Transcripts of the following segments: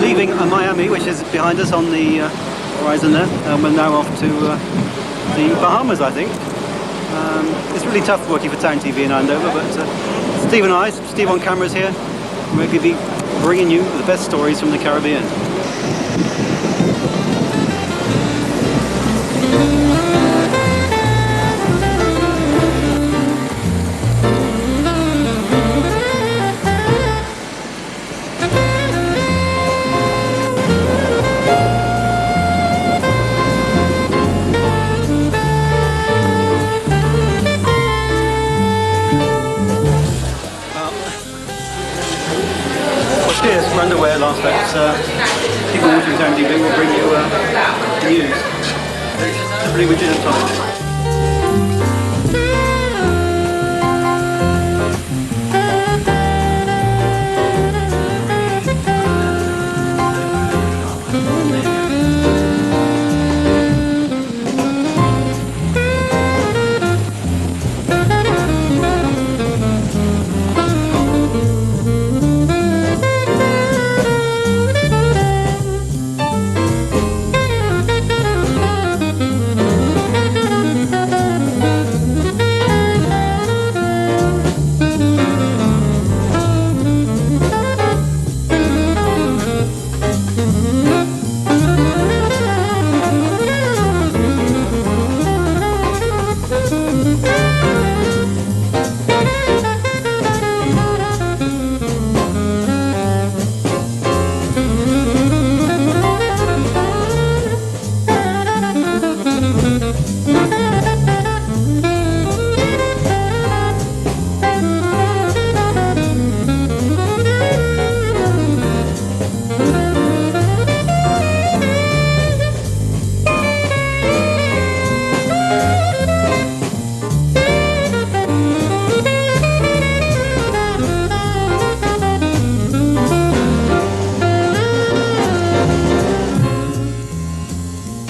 leaving Miami, which is behind us on the horizon there, and we're now off to the Bahamas, I think. It's really tough working for TownTV in Andover, but Steve and I, Steve on camera is here, and we're going to be bringing you the best stories from the Caribbean. We're underway at last night. People watching TownTV will bring you the news. It's pretty rigid time.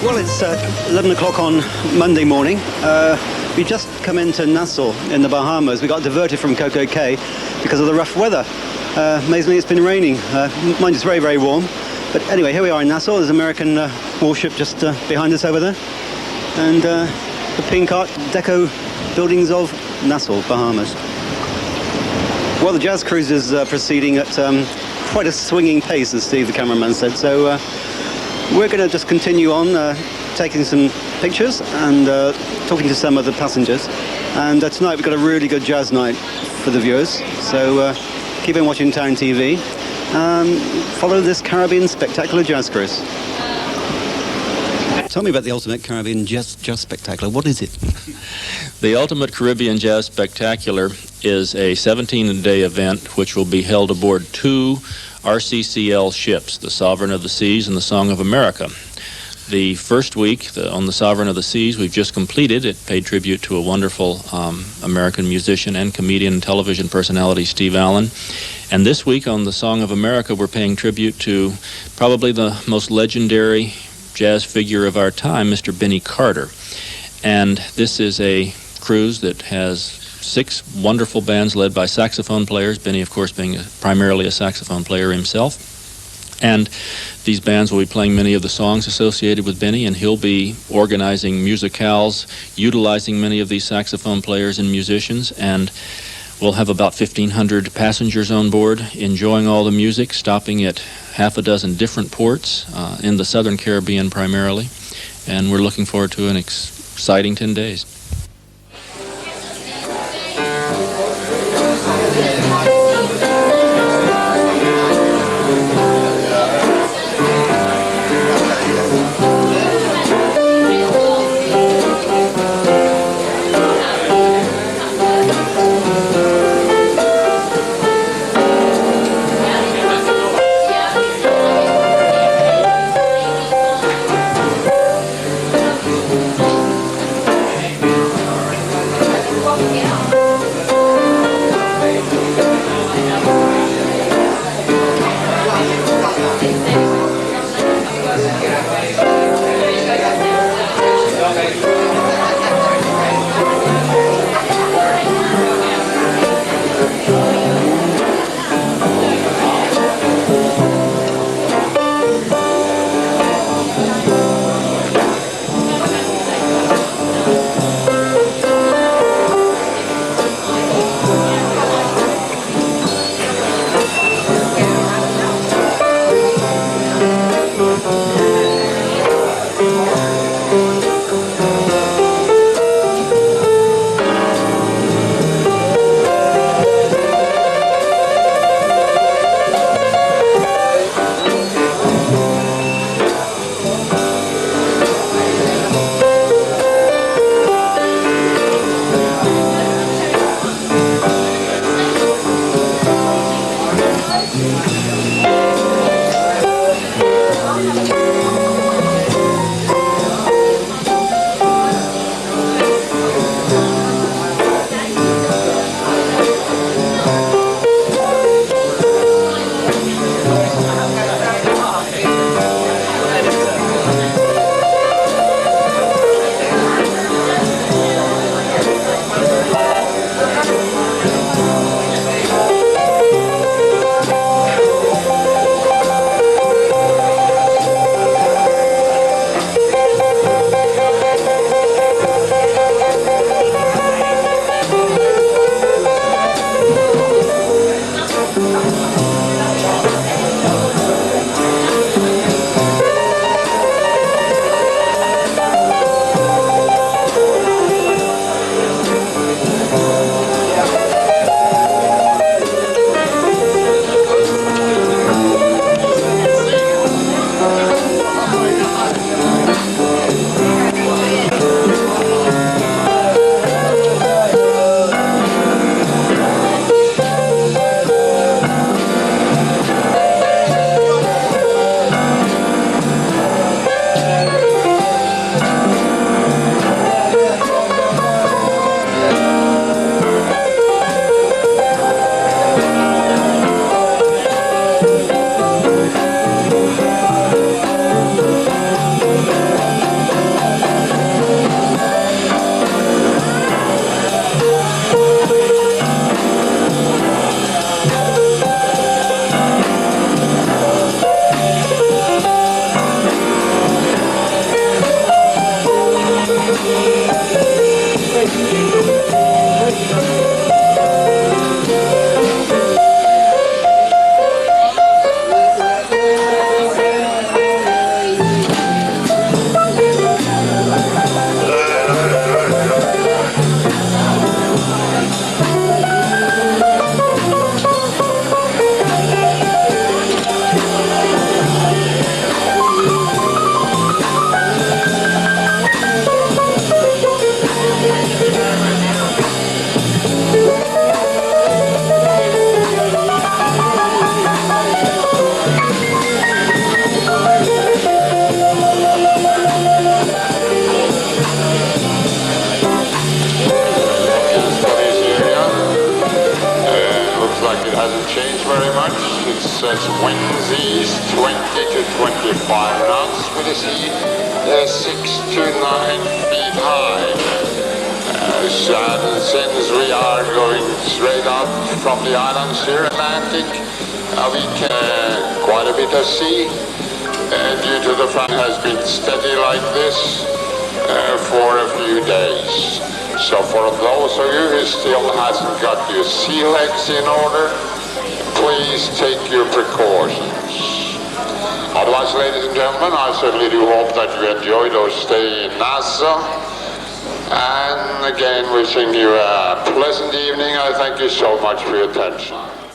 Well, it's 11 o'clock on Monday morning. We just come into Nassau in the Bahamas. We got diverted from Coco Cay because of the rough weather. Amazingly, it's been raining. Mind you, it's very, very warm. But anyway, here we are in Nassau. There's an American warship just behind us over there. And the pink art deco buildings of Nassau, Bahamas. Well, the jazz cruise is proceeding at quite a swinging pace, as Steve, the cameraman, said. So we're going to just continue on taking some pictures and talking to some of the passengers. And tonight we've got a really good jazz night for the viewers. So keep on watching TownTV and follow this Caribbean spectacular jazz cruise. Tell me about the Ultimate Caribbean Jazz Spectacular. What is it? The Ultimate Caribbean Jazz Spectacular is a 17-day event which will be held aboard two RCCL ships, the Sovereign of the Seas and the Song of America. The first week on the Sovereign of the Seas we've just completed. It paid tribute to a wonderful American musician and comedian and television personality, Steve Allen. And this week on the Song of America we're paying tribute to probably the most legendary jazz figure of our time, Mr. Benny Carter. And this is a cruise that has 6 wonderful bands led by saxophone players, Benny, of course, being primarily a saxophone player himself. And these bands will be playing many of the songs associated with Benny, and he'll be organizing musicals, utilizing many of these saxophone players and musicians, and we'll have about 1,500 passengers on board, enjoying all the music, stopping at half a dozen different ports in the Southern Caribbean primarily, and we're looking forward to an exciting 10 days. hasn't changed very much. It says winds east 20 to 25 knots with a sea 6 to 9 feet high. And since we are going straight out from the islands here, Atlantic, we can quite a bit of sea due to the fact it has been steady like this for a few days. So for those of you who still hasn't got your sea legs in order, please take your precautions. Otherwise, ladies and gentlemen, I certainly do hope that you enjoyed your stay in Nassau. And again, wishing you a pleasant evening. I thank you so much for your attention.